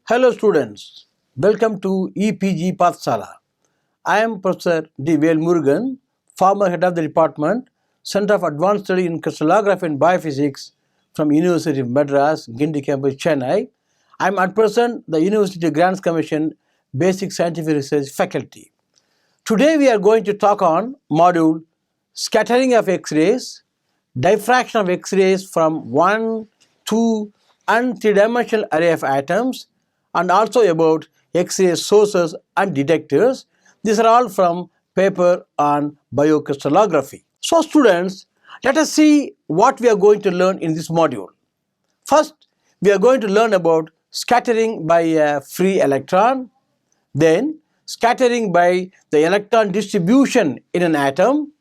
Hello students, welcome to EPG Pathsala. I am Professor D. Vel Murugan, former head of the department, Center of Advanced Study in Crystallography and Biophysics from University of Madras, Guindy campus, Chennai. I am at present the University Grants Commission Basic Scientific Research faculty. Today we are going to talk on module Scattering of X-rays, Diffraction of X-rays from 1, 2 and 3-dimensional array of atoms, and also about X-ray sources and detectors. These are all from paper on biocrystallography. So students, let us see what we are going to learn in this module. First, we are going to learn about scattering by a free electron, then scattering by the electron distribution in an atom,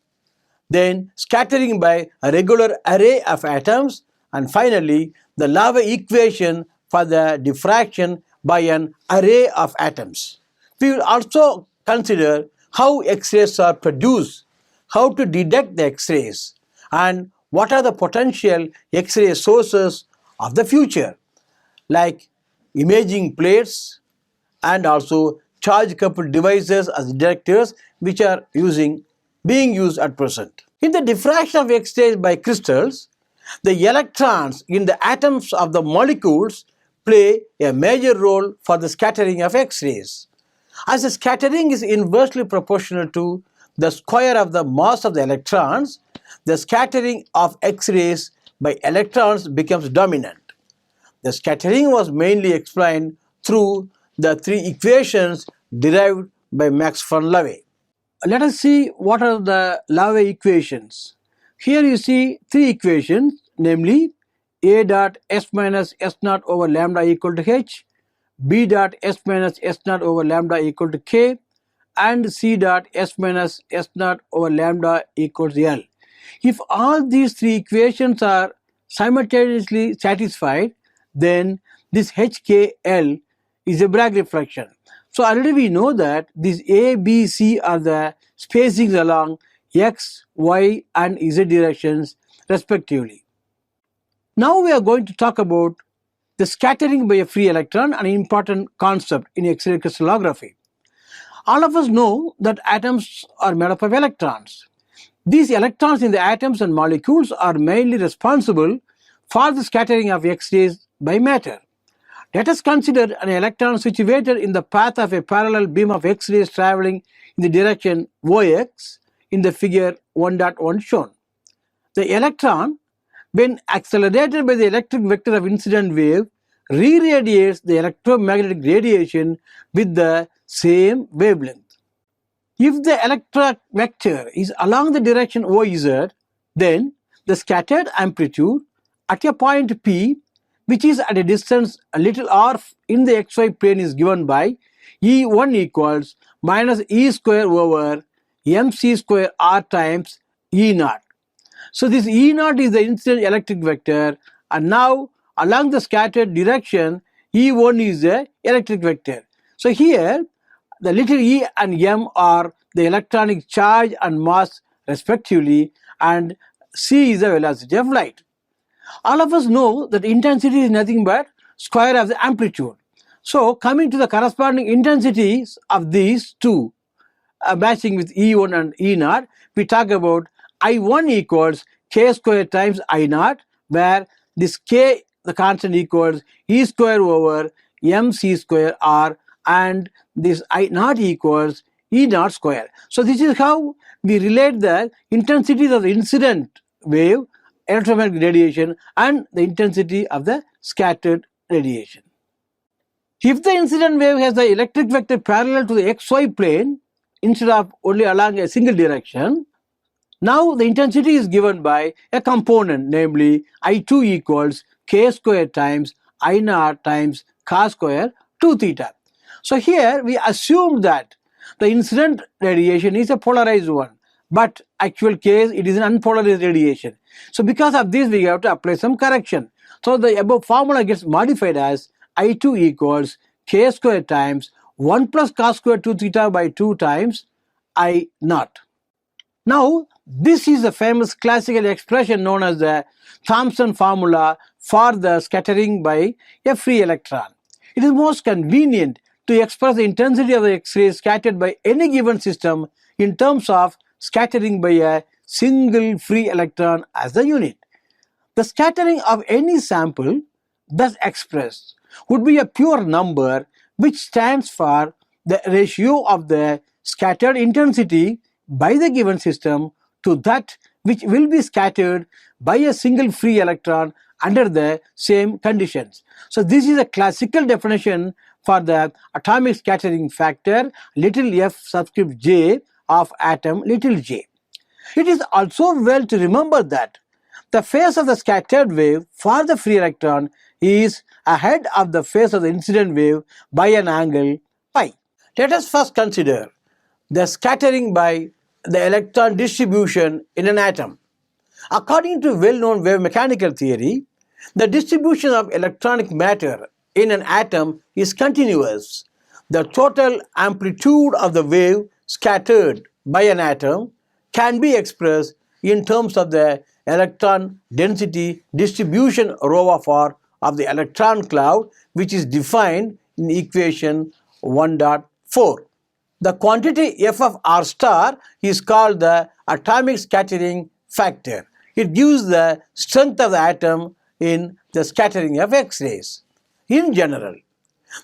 then scattering by a regular array of atoms, and finally the Lave equation for the diffraction by an array of atoms. We will also consider how X-rays are produced, how to detect the X-rays, and what are the potential X-ray sources of the future, like imaging plates and also charge coupled devices as detectors which are being used at present. In the diffraction of X-rays by crystals, the electrons in the atoms of the molecules play a major role for the scattering of X-rays. As the scattering is inversely proportional to the square of the mass of the electrons, the scattering of X-rays by electrons becomes dominant. The scattering was mainly explained through the three equations derived by Max von Laue. Let us see what are the Laue equations. Here you see three equations, namely A dot S minus S naught over lambda equal to H, B dot S minus S naught over lambda equal to K, and C dot S minus S naught over lambda equals L. If all these three equations are simultaneously satisfied, then this HKL is a Bragg reflection. So already we know that these A, B, C are the spacings along X, Y and Z directions respectively. Now we are going to talk about the scattering by a free electron, an important concept in X-ray crystallography. All of us know that atoms are made up of electrons. These electrons in the atoms and molecules are mainly responsible for the scattering of X-rays by matter. Let us consider an electron situated in the path of a parallel beam of X-rays traveling in the direction OX in the figure 1.1 shown. The electron, when accelerated by the electric vector of incident wave, re-radiates the electromagnetic radiation with the same wavelength. If the electric vector is along the direction OZ, then the scattered amplitude at a point P, which is at a distance a little r in the xy plane, is given by E1 equals minus E square over mc square r times E naught. So this E naught is the incident electric vector, and now along the scattered direction E1 is the electric vector. So here the little e and m are the electronic charge and mass respectively, and c is the velocity of light. All of us know that intensity is nothing but square of the amplitude. So coming to the corresponding intensities of these two, matching with E1 and E naught, we talk about I1 equals k square times I naught, where this k, the constant, equals E square over mc square r, and this I naught equals E naught square. So this is how we relate the intensities of the incident wave, electromagnetic radiation, and the intensity of the scattered radiation. If the incident wave has the electric vector parallel to the xy plane instead of only along a single direction, now the intensity is given by a component, namely I2 equals k square times I naught times cos square 2 theta. So here we assume that the incident radiation is a polarized one, but actual case it is an unpolarized radiation. So because of this we have to apply some correction. So the above formula gets modified as I2 equals k square times 1 plus cos square 2 theta by 2 times I naught. Now this is the famous classical expression known as the Thomson formula for the scattering by a free electron. It is most convenient to express the intensity of the X-rays scattered by any given system in terms of scattering by a single free electron as the unit. The scattering of any sample thus expressed would be a pure number which stands for the ratio of the scattered intensity by the given system to that which will be scattered by a single free electron under the same conditions. So this is a classical definition for the atomic scattering factor little f subscript j of atom little j. It is also well to remember that the phase of the scattered wave for the free electron is ahead of the phase of the incident wave by an angle pi. Let us first consider the scattering by the electron distribution in an atom. According to well-known wave mechanical theory, the distribution of electronic matter in an atom is continuous. The total amplitude of the wave scattered by an atom can be expressed in terms of the electron density distribution rho of r of the electron cloud, which is defined in equation 1.4. The quantity f of r star is called the atomic scattering factor. It gives the strength of the atom in the scattering of X-rays. In general,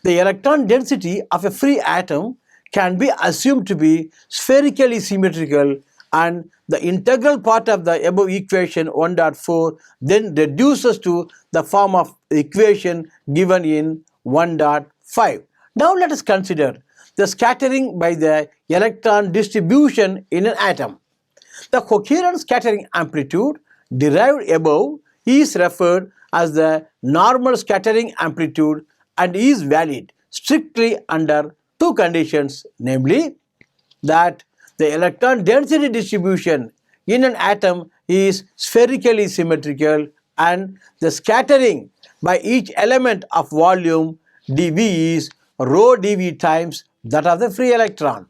the electron density of a free atom can be assumed to be spherically symmetrical, and the integral part of the above equation 1.4 then reduces to the form of the equation given in 1.5. Now let us consider the scattering by the electron distribution in an atom. The coherent scattering amplitude derived above is referred as the normal scattering amplitude and is valid strictly under two conditions, namely that the electron density distribution in an atom is spherically symmetrical and the scattering by each element of volume dV is rho dV times that of the free electron.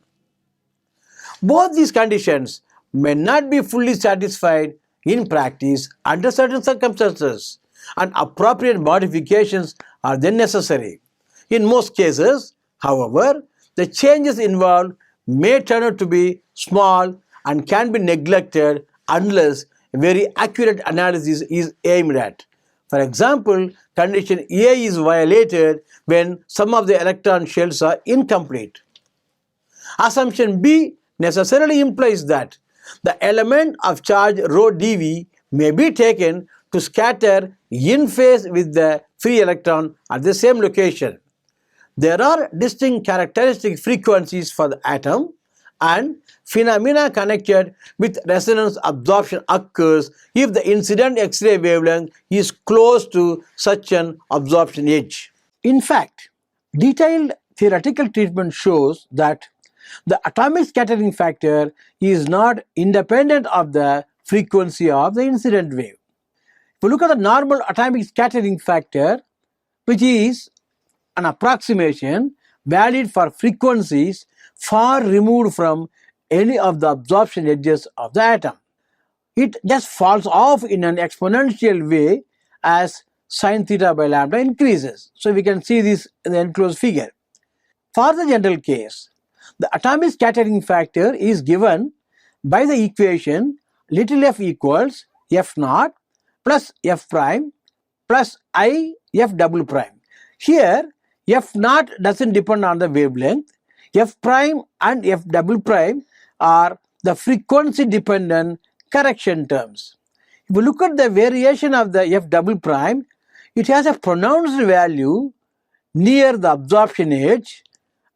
Both these conditions may not be fully satisfied in practice under certain circumstances, and appropriate modifications are then necessary. In most cases, however, the changes involved may turn out to be small and can be neglected unless very accurate analysis is aimed at. For example, condition A is violated when some of the electron shells are incomplete. Assumption B necessarily implies that the element of charge rho dV may be taken to scatter in phase with the free electron at the same location. There are distinct characteristic frequencies for the atom, and phenomena connected with resonance absorption occurs if the incident X-ray wavelength is close to such an absorption edge. In fact, detailed theoretical treatment shows that the atomic scattering factor is not independent of the frequency of the incident wave. If you look at the normal atomic scattering factor, which is an approximation valid for frequencies far removed from any of the absorption edges of the atom, it just falls off in an exponential way as sin theta by lambda increases. So we can see this in the enclosed figure. For the general case, the atomic scattering factor is given by the equation little f equals f naught plus f prime plus I f double prime. Here f naught doesn't depend on the wavelength. F prime and f double prime are the frequency dependent correction terms. If you look at the variation of the f double prime, it has a pronounced value near the absorption edge,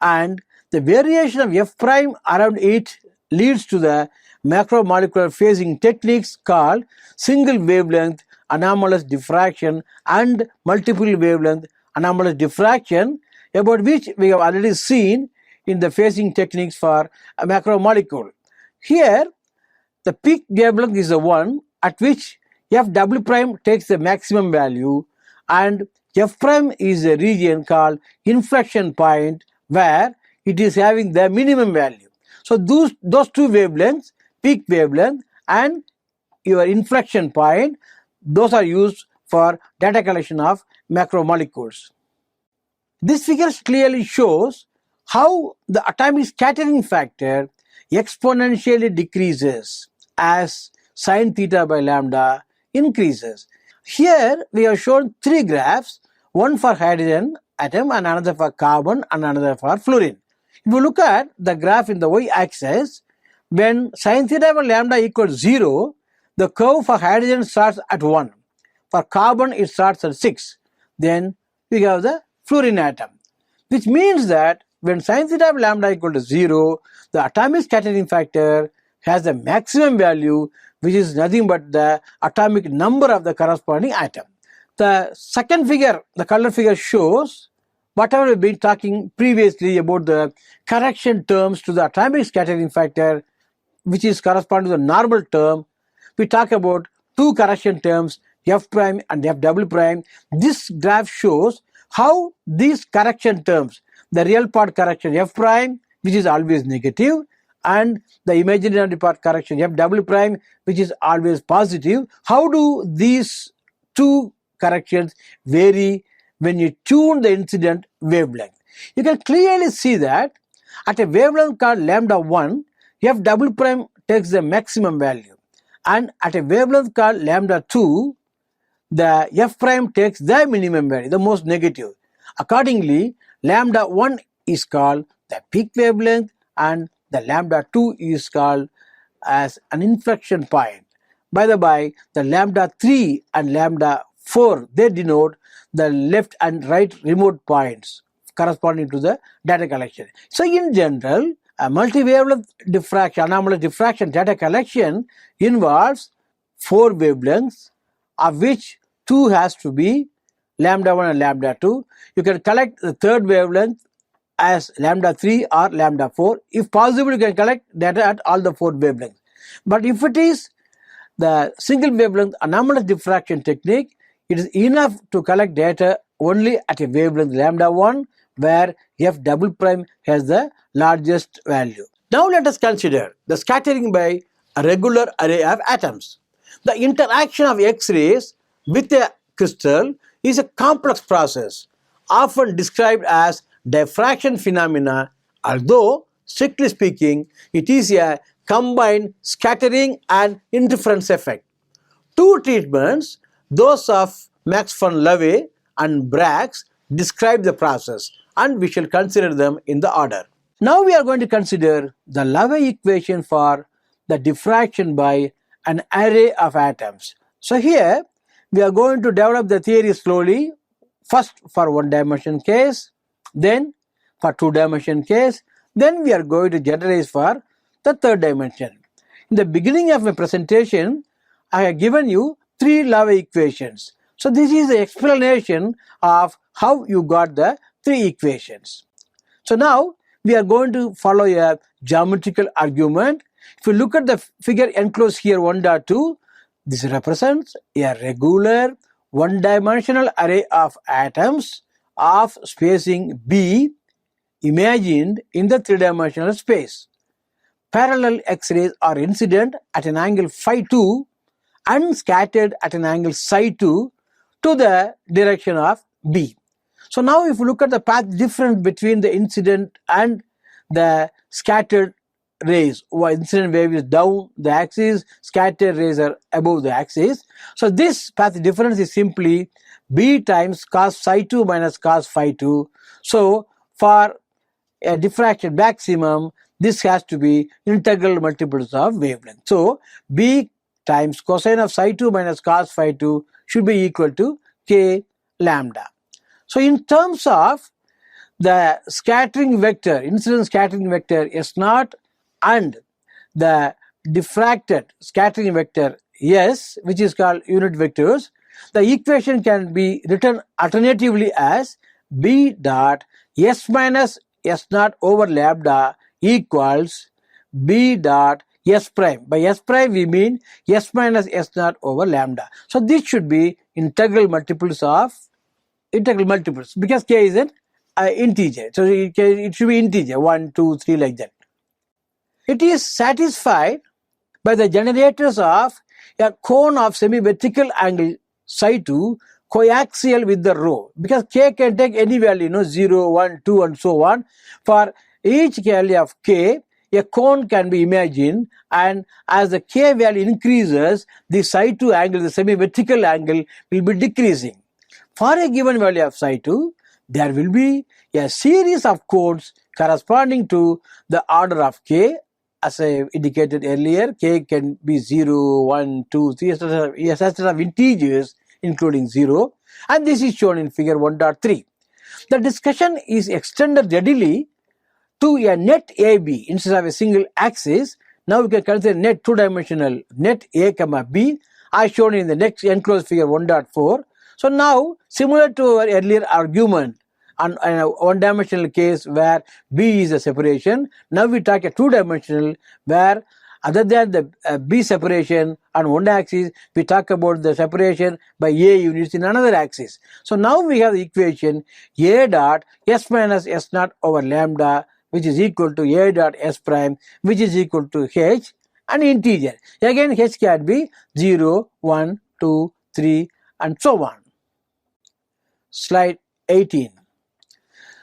and the variation of f prime around it leads to the macromolecular phasing techniques called single wavelength anomalous diffraction and multiple wavelength anomalous diffraction, about which we have already seen in the phasing techniques for a macromolecule. Here, the peak wavelength is the one at which f double prime takes the maximum value, and f prime is a region called inflection point where it is having the minimum value. So those two wavelengths, peak wavelength and your inflection point, those are used for data collection of macromolecules. This figure clearly shows how the atomic scattering factor exponentially decreases as sin theta by lambda increases. Here we have shown three graphs, one for hydrogen atom and another for carbon and another for fluorine. If you look at the graph in the y-axis, when sin theta by lambda equals 0, the curve for hydrogen starts at 1. For carbon it starts at 6. Then we have the fluorine atom, which means that when sin theta of lambda equal to 0, the atomic scattering factor has the maximum value, which is nothing but the atomic number of the corresponding atom. The second figure, the color figure, shows whatever we've been talking previously about the correction terms to the atomic scattering factor, which is corresponding to the normal term. We talk about two correction terms, f prime and f double prime. This graph shows how these correction terms, the real part correction f prime, which is always negative, and the imaginary part correction f double prime, which is always positive, how do these two corrections vary when you tune the incident wavelength? You can clearly see that at a wavelength called lambda 1, f double prime takes the maximum value, and at a wavelength called lambda 2, the f prime takes the minimum value, the most negative. Accordingly, lambda 1 is called the peak wavelength and the lambda 2 is called as an inflection point. By the by, the lambda 3 and lambda 4, they denote the left and right remote points corresponding to the data collection. So in general, a multi-wavelength diffraction, anomalous diffraction data collection involves 4 wavelengths, of which 2 has to be lambda 1 and lambda 2. You can collect the third wavelength as lambda 3 or lambda 4. If possible, you can collect data at all the 4 wavelengths. But if it is the single wavelength anomalous diffraction technique, it is enough to collect data only at a wavelength lambda 1, where f double prime has the largest value. Now let us consider the scattering by a regular array of atoms. The interaction of X-rays with a crystal is a complex process, often described as diffraction phenomena, although strictly speaking it is a combined scattering and interference effect. Two treatments, those of Max von Laue and Bragg's, describe the process, and we shall consider them in the order. Now we are going to consider the Laue equation for the diffraction by an array of atoms. So here we are going to develop the theory slowly, first for one dimension case, then for two dimension case, then we are going to generalize for the third dimension. In the beginning of my presentation, I have given you 3 Laue equations. So this is the explanation of how you got the 3 equations. So now we are going to follow a geometrical argument. If you look at the figure enclosed here 1.2, this represents a regular one-dimensional array of atoms of spacing b imagined in the 3-dimensional space. Parallel X-rays are incident at an angle phi 2 and scattered at an angle psi 2 to the direction of b. So now if you look at the path difference between the incident and the scattered rays, incident wave is down the axis, scattered rays are above the axis. So this path difference is simply b times cos psi 2 minus cos phi 2. So for a diffraction maximum, this has to be integral multiples of wavelength. So b times cosine of psi 2 minus cos phi 2 should be equal to k lambda. So in terms of the scattering vector, incident scattering vector S0 and the diffracted scattering vector S, which is called unit vectors, the equation can be written alternatively as b dot S minus S0 over lambda equals b dot S prime. By S prime we mean S minus S0 over lambda. So this should be integral multiples because k is an integer. So it should be integer 1, 2, 3 like that. It is satisfied by the generators of a cone of semi-vertical angle psi 2 coaxial with the row, because k can take any value, 0, 1, 2 and so on. For each value of k, a cone can be imagined, and as the k value increases, the psi2 angle, the semi-vertical angle, will be decreasing. For a given value of psi2, there will be a series of cones corresponding to the order of k. As I indicated earlier, k can be 0, 1, 2, 3, etc. A set of integers including 0, and this is shown in figure 1.3. The discussion is extended readily to a net AB instead of a single axis. Now we can consider net two-dimensional net A comma B as shown in the next enclosed figure 1.4. So now, similar to our earlier argument on a one-dimensional case where B is a separation, now we talk a two-dimensional where other than the B separation on one axis, we talk about the separation by A units in another axis. So now we have the equation A dot S minus S naught over lambda, which is equal to A dot S prime, which is equal to H, an integer. Again, H can be 0, 1, 2, 3 and so on. Slide 18.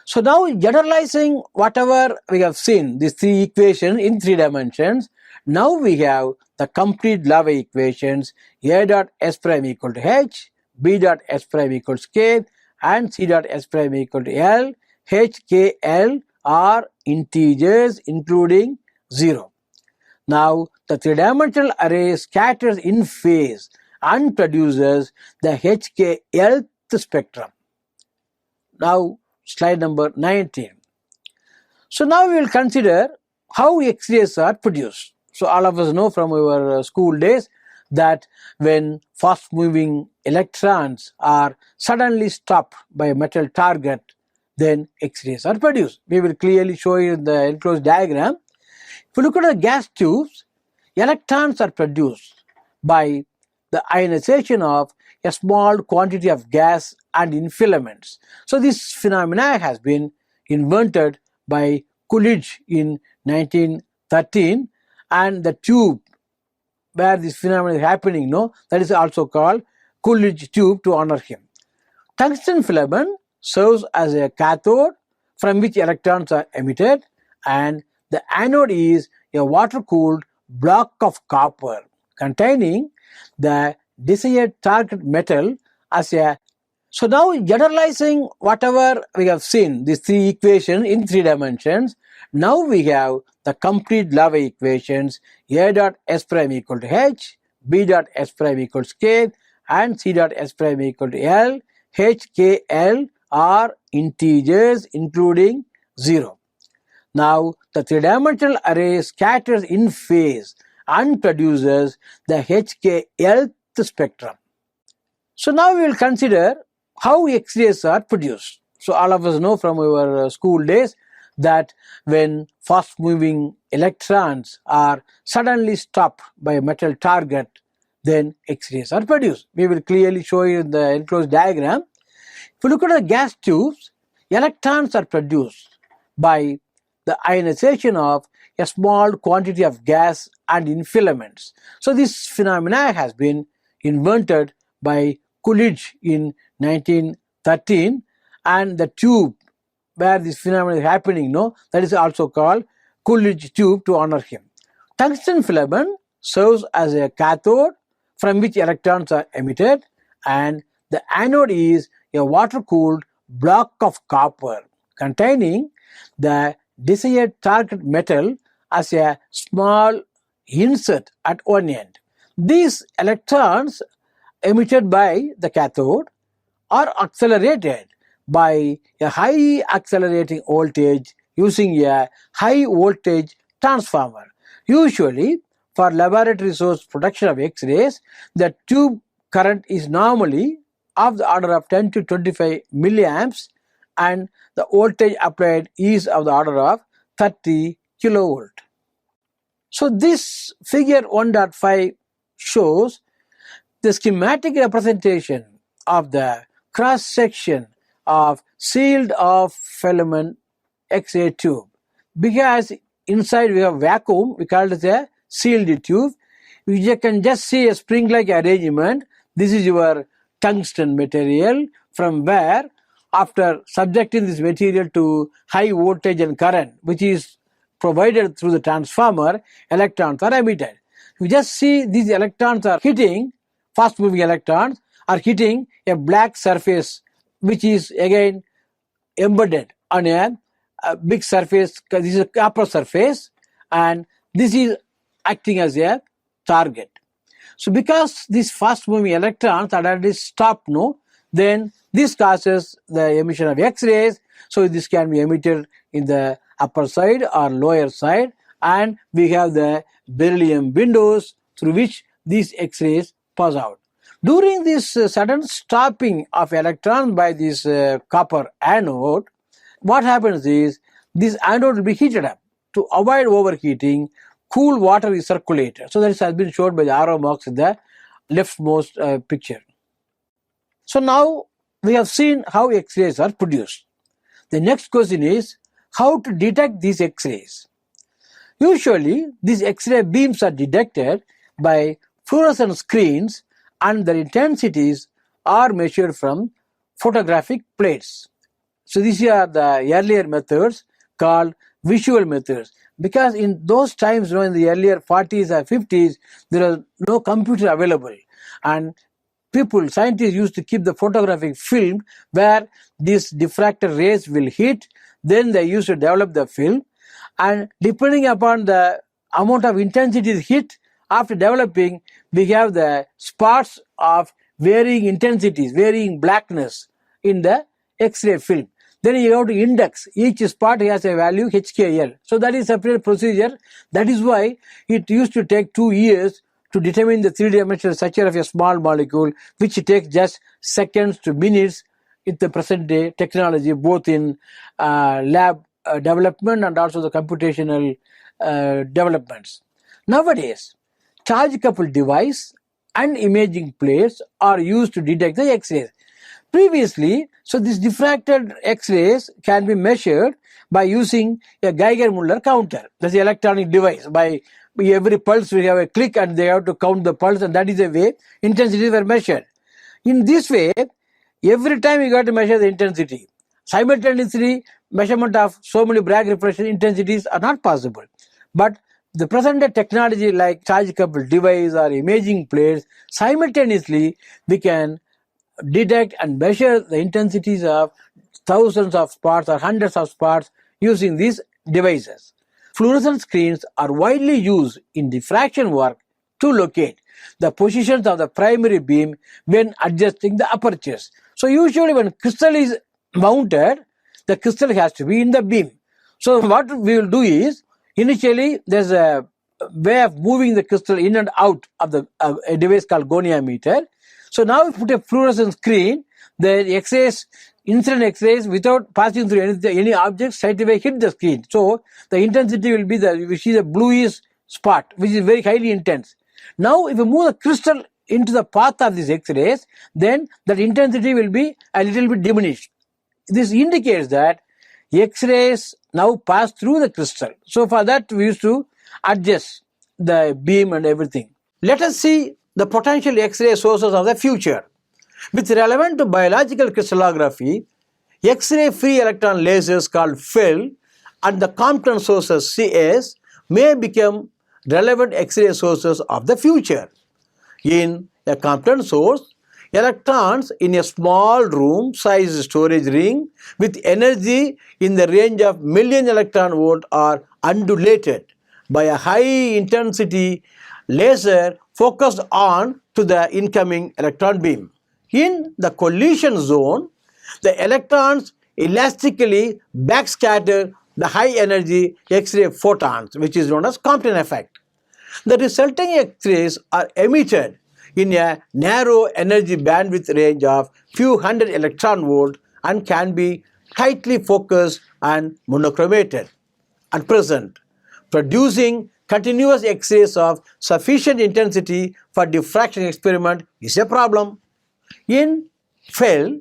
So now generalizing whatever we have seen, these three equations in 3 dimensions, now we have the complete Lava equations A dot S prime equal to H, B dot S prime equals K, and C dot S prime equal to L. H, K, L are integers including 0. Now the 3-dimensional array scatters in phase and produces the HKLth spectrum. Now slide number 19. So now we will consider how X-rays are produced. So all of us know from our school days that when fast moving electrons are suddenly stopped by a metal target, then X-rays are produced. We will clearly show you in the enclosed diagram. If you look at the gas tubes, electrons are produced by the ionization of a small quantity of gas and in filaments. So this phenomena has been invented by Coolidge in 1913, and the tube where this phenomenon is happening, that is also called Coolidge tube to honor him. Tungsten filament serves as a cathode from which electrons are emitted, and the anode is a water-cooled block of copper containing the desired target metal as a. So now generalizing whatever we have seen, these 3 equations in 3 dimensions, now we have the complete Lava equations A dot S prime equal to H, B dot S prime equals K, and C dot S prime equal to L. H, K, L are integers including 0. Now the 3-dimensional array scatters in phase and produces the HKLth spectrum. So now we will consider how X-rays are produced. So all of us know from our school days that when fast moving electrons are suddenly stopped by a metal target, then X-rays are produced. We will clearly show you in the enclosed diagram. If you look at the gas tubes, electrons are produced by the ionization of a small quantity of gas and in filaments. So this phenomena has been invented by Coolidge in 1913, and the tube where this phenomenon is happening, that is also called Coolidge tube to honor him. Tungsten filament serves as a cathode from which electrons are emitted, and the anode is a water-cooled block of copper containing the desired target metal as a small insert at one end. These electrons emitted by the cathode are accelerated by a high accelerating voltage using a high voltage transformer. Usually for laboratory source production of X-rays, the tube current is normally of the order of 10 to 25 milliamps, and the voltage applied is of the order of 30 kilovolt. So this figure 1.5 shows the schematic representation of the cross section of sealed off filament X-ray tube. Because inside we have vacuum, we call it a sealed tube. You can just see a spring-like arrangement. This is your tungsten material, from where after subjecting this material to high voltage and current, which is provided through the transformer, electrons are emitted. You just see these electrons are hitting, fast moving electrons are hitting a black surface, which is again embedded on a big surface. This is a copper surface, and this is acting as a target. So because these fast moving electrons are already stopped, no, then this causes the emission of X-rays. So this can be emitted in the upper side or lower side, and we have the beryllium windows through which these X-rays pass out. During this sudden stopping of electrons by this copper anode, what happens is this anode will be heated up. To avoid overheating, cool water is circulated. So this has been shown by the arrow marks in the leftmost picture. So now we have seen how X-rays are produced. The next question is how to detect these X-rays. Usually these X-ray beams are detected by fluorescent screens, and their intensities are measured from photographic plates. So these are the earlier methods called visual methods, because in those times, in the earlier 40s or 50s, there was no computer available, and scientists used to keep the photographic film where these diffracted rays will hit. Then they used to develop the film, and depending upon the amount of intensity hit after developing, we have the spots of varying intensities, varying blackness in the X-ray film. Then you have to index. Each spot has a value HKL. So that is a separate procedure. That is why it used to take 2 years to determine the three-dimensional structure of a small molecule, which takes just seconds to minutes in the present day technology, both in lab development and also the computational developments. Nowadays, charge coupled device and imaging plates are used to detect the X-rays. Previously, so these diffracted X-rays can be measured by using a Geiger-Müller counter. That's the electronic device. By every pulse we have a click and they have to count the pulse, and that is the way intensities were measured. In this way, every time you got to measure the intensity. Simultaneously, measurement of so many Bragg reflection intensities are not possible. But the present day technology like charge coupled device or imaging plates, simultaneously we can detect and measure the intensities of thousands of spots or hundreds of spots using these devices. Fluorescent screens are widely used in diffraction work to locate the positions of the primary beam when adjusting the apertures. So usually when crystal is mounted, the crystal has to be in the beam. So what we will do is, initially there's a way of moving the crystal in and out of the a device called goniometer. So now we put a fluorescent screen, the X-rays, incident X-rays without passing through any object straight away hit the screen. So the intensity will be we see the bluish spot, which is very highly intense. Now if we move the crystal into the path of these X-rays, then that intensity will be a little bit diminished. This indicates that X-rays now pass through the crystal. So for that we used to adjust the beam and everything. Let us see the potential X-ray sources of the future. With relevant to biological crystallography, X-ray free electron lasers called FEL and the Compton sources CS may become relevant X-ray sources of the future. In a Compton source, electrons in a small room sized storage ring with energy in the range of million electron volt are undulated by a high intensity laser focused on to the incoming electron beam. In the collision zone, the electrons elastically backscatter the high energy X-ray photons, which is known as Compton effect. The resulting X-rays are emitted in a narrow energy bandwidth range of few hundred electron volt and can be tightly focused and monochromated at present. Producing continuous X-rays of sufficient intensity for diffraction experiment is a problem. In FEL,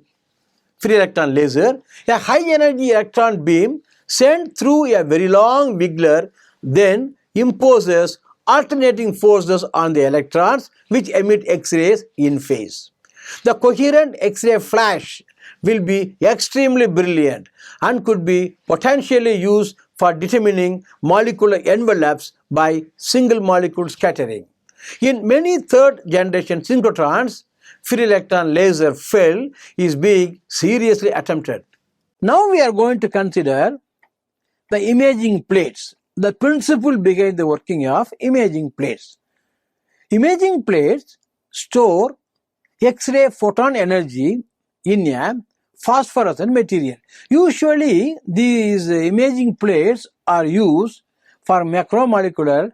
free electron laser, a high energy electron beam sent through a very long wiggler then imposes alternating forces on the electrons which emit X-rays in phase. The coherent X-ray flash will be extremely brilliant and could be potentially used for determining molecular envelopes by single molecule scattering. In many third generation synchrotrons, free electron laser fill is being seriously attempted. Now we are going to consider the imaging plates, the principle behind the working of imaging plates. Imaging plates store X-ray photon energy in a phosphorescent material. Usually these imaging plates are used for macromolecular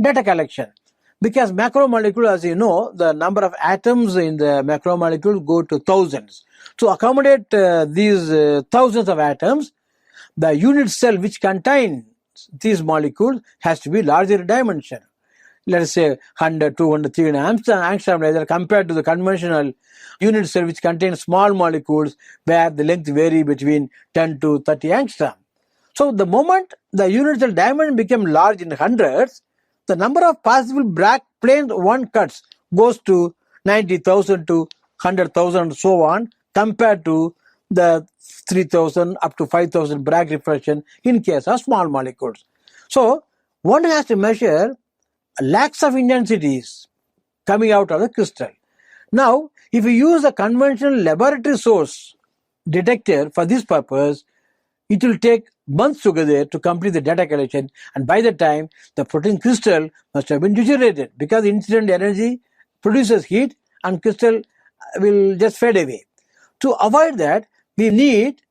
data collection, because macromolecule, as you know, the number of atoms in the macromolecule go to thousands. To accommodate these thousands of atoms, the unit cell which contains these molecules has to be larger dimension. Let us say 100, 200, 300 angstrom laser compared to the conventional unit cell which contains small molecules where the length vary between 10 to 30 angstrom. So the moment the unit cell dimension became large in hundreds, the number of possible black planes one cuts goes to 90,000 to 100,000 so on, compared to the 3,000 up to 5,000 Bragg reflection in case of small molecules. So one has to measure lakhs of intensities coming out of the crystal. Now, if you use a conventional laboratory source detector for this purpose, it will take months together to complete the data collection, and by the time the protein crystal must have been deteriorated, because incident energy produces heat and crystal will just fade away. To avoid that, we need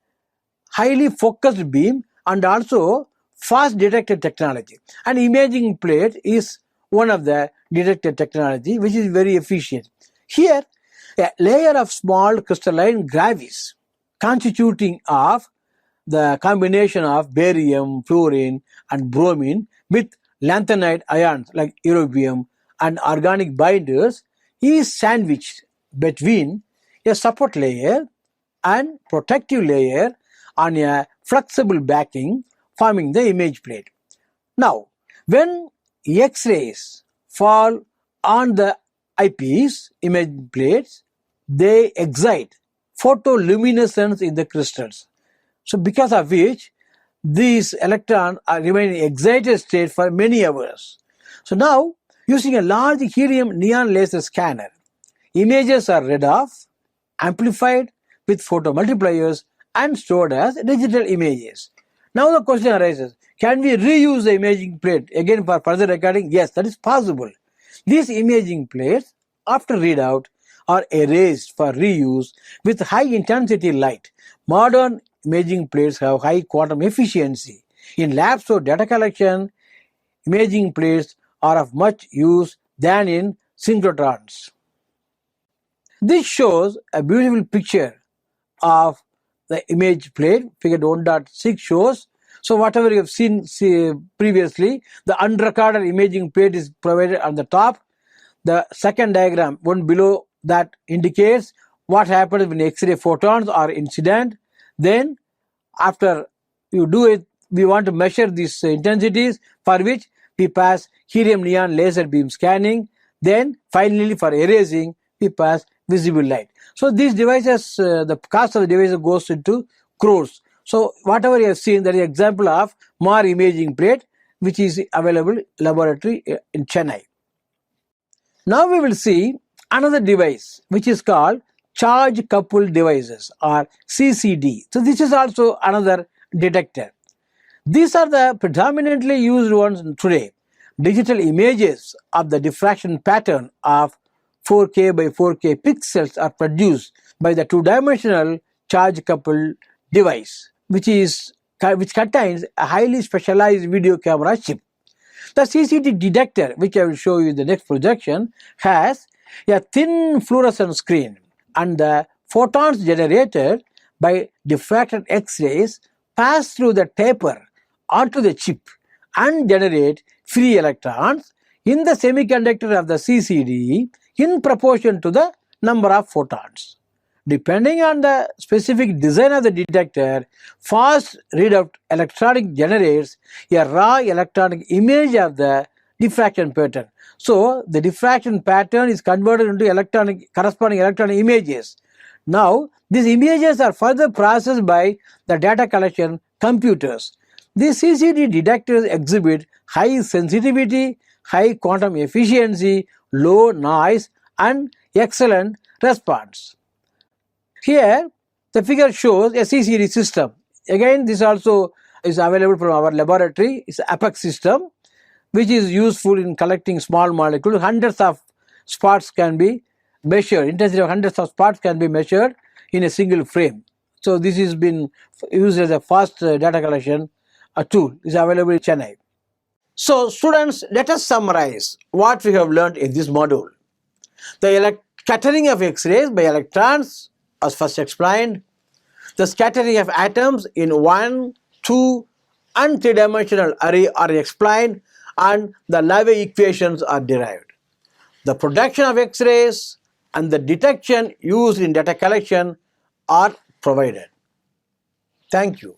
highly focused beam and also fast detector technology. And imaging plate is one of the detector technology which is very efficient. Here, a layer of small crystalline gravies constituting of the combination of barium, fluorine and bromine with lanthanide ions like europium and organic binders is sandwiched between a support layer and protective layer on a flexible backing, forming the image plate. Now, when X-rays fall on the eyepiece, image plates, they excite photoluminescence in the crystals. So because of which these electrons are remain in excited state for many hours. So now, using a large helium neon laser scanner, images are read off, amplified with photomultipliers and stored as digital images. Now the question arises, can we reuse the imaging plate again for further recording? Yes, that is possible. These imaging plates, after readout, are erased for reuse with high intensity light. Modern imaging plates have high quantum efficiency. In labs for data collection, imaging plates are of much use than in synchrotrons. This shows a beautiful picture of the image plate. Figure 1.6 shows. So whatever you have seen previously, the unrecorded imaging plate is provided on the top. The second diagram, one below that, indicates what happens when X-ray photons are incident. Then after you do it, we want to measure these intensities, for which we pass helium neon laser beam scanning. Then finally for erasing, we pass visible light. So these devices, the cost of the device goes into crores. So whatever you have seen, that is an example of more imaging plate which is available laboratory in Chennai. Now we will see another device which is called charge coupled devices or CCD. So this is also another detector. These are the predominantly used ones today. Digital images of the diffraction pattern of 4K by 4K pixels are produced by the two-dimensional charge coupled device, which contains a highly specialized video camera chip. The CCD detector, which I will show you in the next projection, has a thin fluorescent screen, and the photons generated by diffracted X-rays pass through the taper onto the chip and generate free electrons in the semiconductor of the CCD in proportion to the number of photons. Depending on the specific design of the detector, fast readout electronic generates a raw electronic image of the diffraction pattern. So the diffraction pattern is converted into corresponding electronic images. Now these images are further processed by the data collection computers. These CCD detectors exhibit high sensitivity, high quantum efficiency, low noise and excellent response. Here the figure shows a CCD system. Again, this also is available from our laboratory. It's Apex system, which is useful in collecting small molecules. Hundreds of spots can be measured. Intensity of hundreds of spots can be measured in a single frame. So this has been used as a fast data collection tool. It's available in Chennai. So students, let us summarize what we have learned in this module. The scattering of X-rays by electrons, as first explained. The scattering of atoms in 1, 2 and 3-dimensional array are explained and the Lavie equations are derived. The production of X-rays and the detection used in data collection are provided. Thank you.